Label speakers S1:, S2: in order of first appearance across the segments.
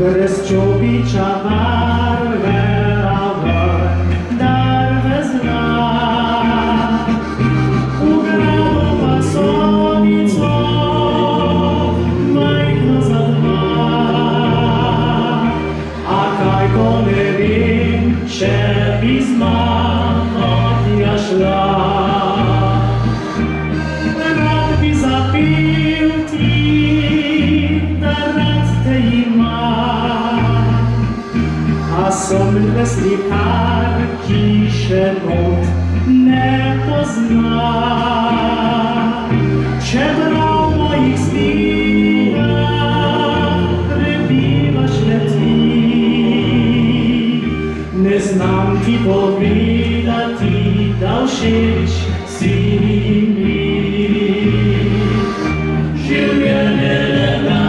S1: Brez čopiča barve rava, darve zna. V gradu pa sobico, majhno za dva. A kaj ko ne vem, če bi z mano tja šla. Rad bi zapil ti, da rad te ima. A sem le slikar, ki še not ne pozna. Čeprav mojih slikah prebivaš le ti, ne znam ti povedati, da všeč si mi. Življenje le da,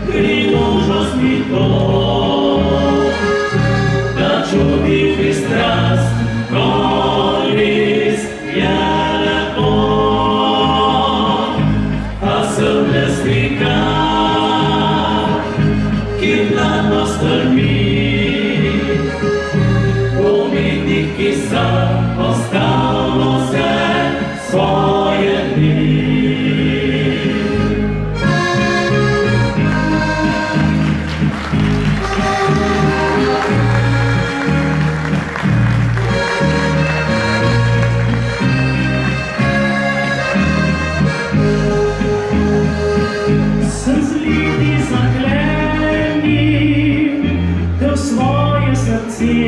S1: priložnost mi to, da čutim ti strast, ko res je lepo. A sem le slikar, ki mladno strmi, umetnik, ki sam postavlja vse svoje dni. Sem z leti zaklenil te v svoje srce,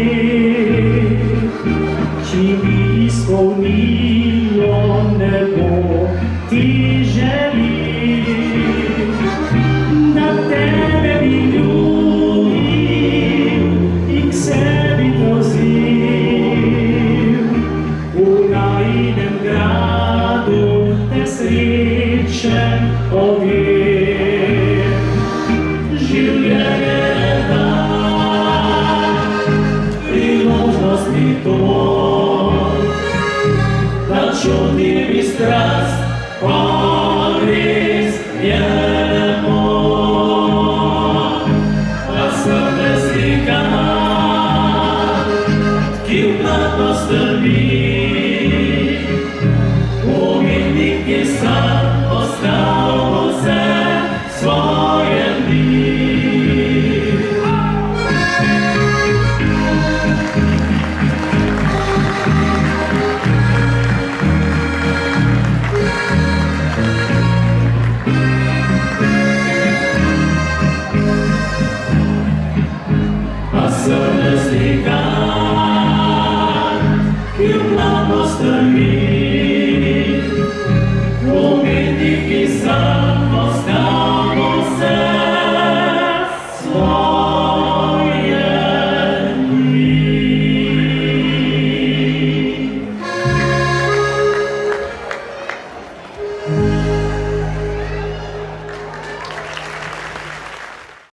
S1: ki bi izpolnilo nebo ti želi. Da tebe bi ljubil in k sebi vozil, v najinem gradu te srečen povem. Življenje le da, priložnost mi to, da čutim ti strast, ko res je lepo. A sem le slikar, ki mladno strmi, umetnik, ki sam postavlja vse svoje dni. A sem le slikar, ki mladno strmi,